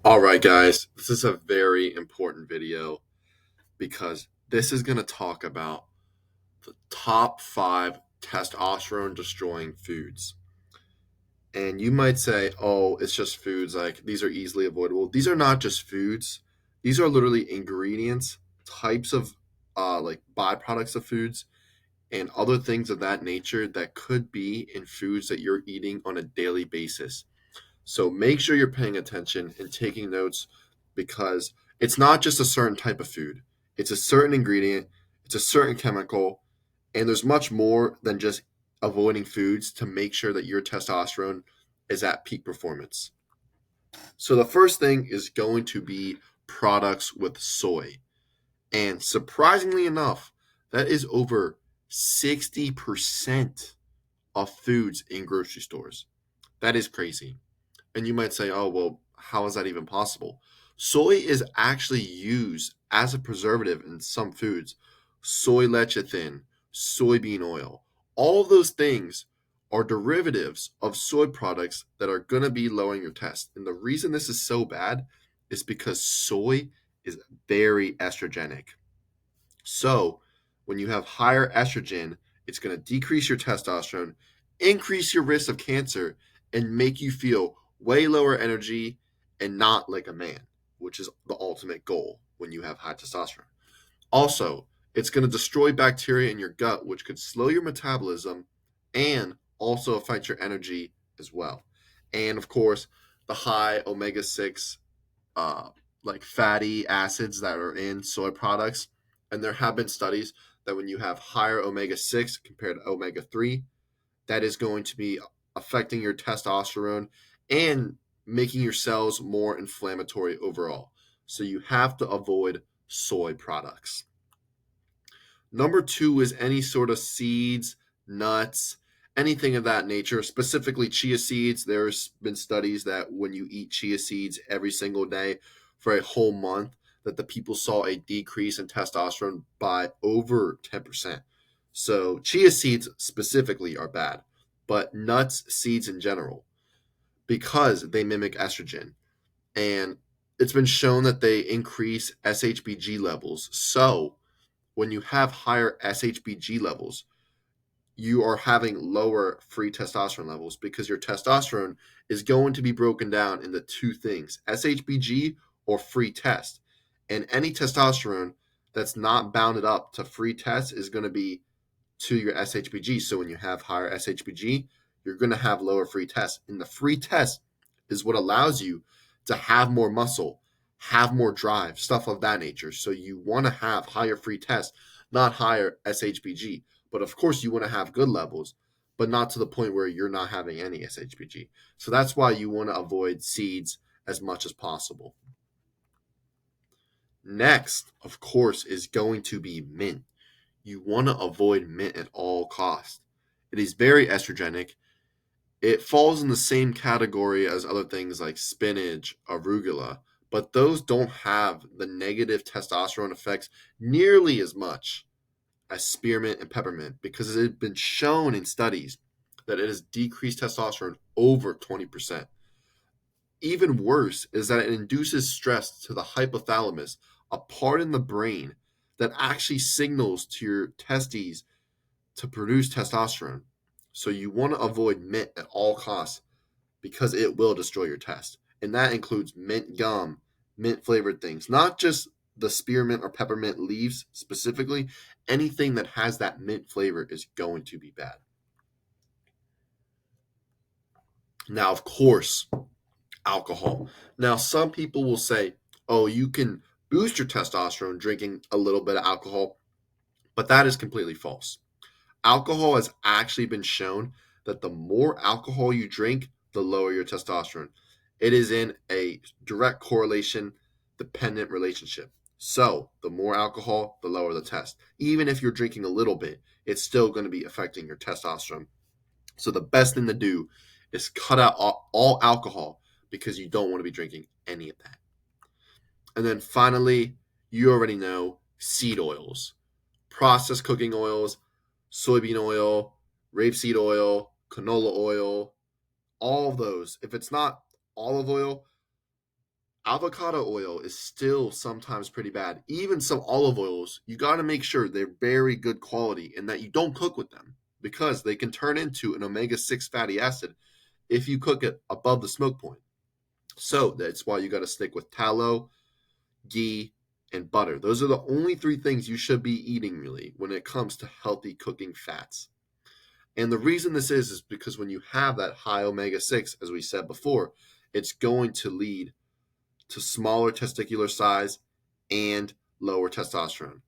All right, guys, this is a very important video because this is going to talk about the top five testosterone destroying foods. And you might say, oh, it's just foods, like these are easily avoidable. These are not just foods, these are literally ingredients, types of like byproducts of foods, and other things of that nature that could be in foods that you're eating on a daily basis. So make sure you're paying attention and taking notes because it's not just a certain type of food. It's a certain ingredient, it's a certain chemical, and there's much more than just avoiding foods to make sure that your testosterone is at peak performance. So the first thing is going to be products with soy. And surprisingly enough, that is over 60% of foods in grocery stores. That is crazy. And you might say, oh, well, how is that even possible? Soy is actually used as a preservative in some foods. Soy lecithin, soybean oil, all of those things are derivatives of soy products that are going to be lowering your test. And the reason this is so bad is because soy is very estrogenic. So, when you have higher estrogen, it's going to decrease your testosterone, increase your risk of cancer, and make you feel way lower energy and not like a man, which is the ultimate goal when you have high testosterone. Also, it's going to destroy bacteria in your gut, which could slow your metabolism and also affect your energy as well. And of course, the high omega 6 uh, like fatty acids that are in soy products. And there have been studies that when you have higher omega 6 compared to omega 3, that is going to be affecting your testosterone and making your cells more inflammatory overall. So you have to avoid soy products. Number two is any sort of seeds, nuts, anything of that nature, specifically chia seeds. There's been studies that when you eat chia seeds every single day for a whole month, that the people saw a decrease in testosterone by over 10%. So chia seeds specifically are bad, but nuts, seeds in general, because they mimic estrogen. And it's been shown that they increase SHBG levels. So when you have higher SHBG levels, you are having lower free testosterone levels because your testosterone is going to be broken down into two things: SHBG or free test. And any testosterone that's not bounded up to free test is going to be to your SHBG. So when you have higher SHBG, you're going to have lower free test. And the free test is what allows you to have more muscle, have more drive, stuff of that nature. So you want to have higher free test, not higher SHBG. But of course, you want to have good levels, but not to the point where you're not having any SHBG. So that's why you want to avoid seeds as much as possible. Next, of course, is going to be mint. You want to avoid mint at all costs. It is very estrogenic. It falls in the same category as other things like spinach, arugula, but those don't have the negative testosterone effects nearly as much as spearmint and peppermint because it has been shown in studies that it has decreased testosterone over 20%. Even worse is that it induces stress to the hypothalamus, a part in the brain that actually signals to your testes to produce testosterone. So you want to avoid mint at all costs because it will destroy your test. And that includes mint gum, mint flavored things, not just the spearmint or peppermint leaves specifically. Anything that has that mint flavor is going to be bad. Now, of course, alcohol. Now, some people will say, oh, you can boost your testosterone drinking a little bit of alcohol, but that is completely false. Alcohol has actually been shown that the more alcohol you drink, the lower your testosterone. It is in a direct correlation dependent relationship. So, the more alcohol, the lower the test. Even if you're drinking a little bit, it's still going to be affecting your testosterone. So, the best thing to do is cut out all alcohol because you don't want to be drinking any of that. And then finally, you already know seed oils, processed cooking oils, soybean oil, rapeseed oil, canola oil, all of those. If it's not olive oil, Avocado oil is still sometimes pretty bad. Even some olive oils, you got to make sure they're very good quality and that you don't cook with them because they can turn into an omega 6 fatty acid if you cook it above the smoke point. So that's why you got to stick with tallow, ghee, and butter. Those are the only three things you should be eating really when it comes to healthy cooking fats. And the reason this is because when you have that high omega 6, as we said before, it's going to lead to smaller testicular size and lower testosterone.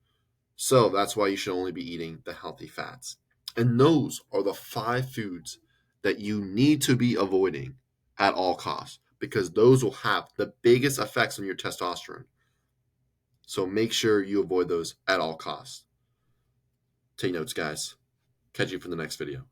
So that's why you should only be eating the healthy fats. And those are the 5 foods that you need to be avoiding at all costs because those will have the biggest effects on your testosterone. So make sure you avoid those at all costs. Take notes, guys. Catch you for the next video.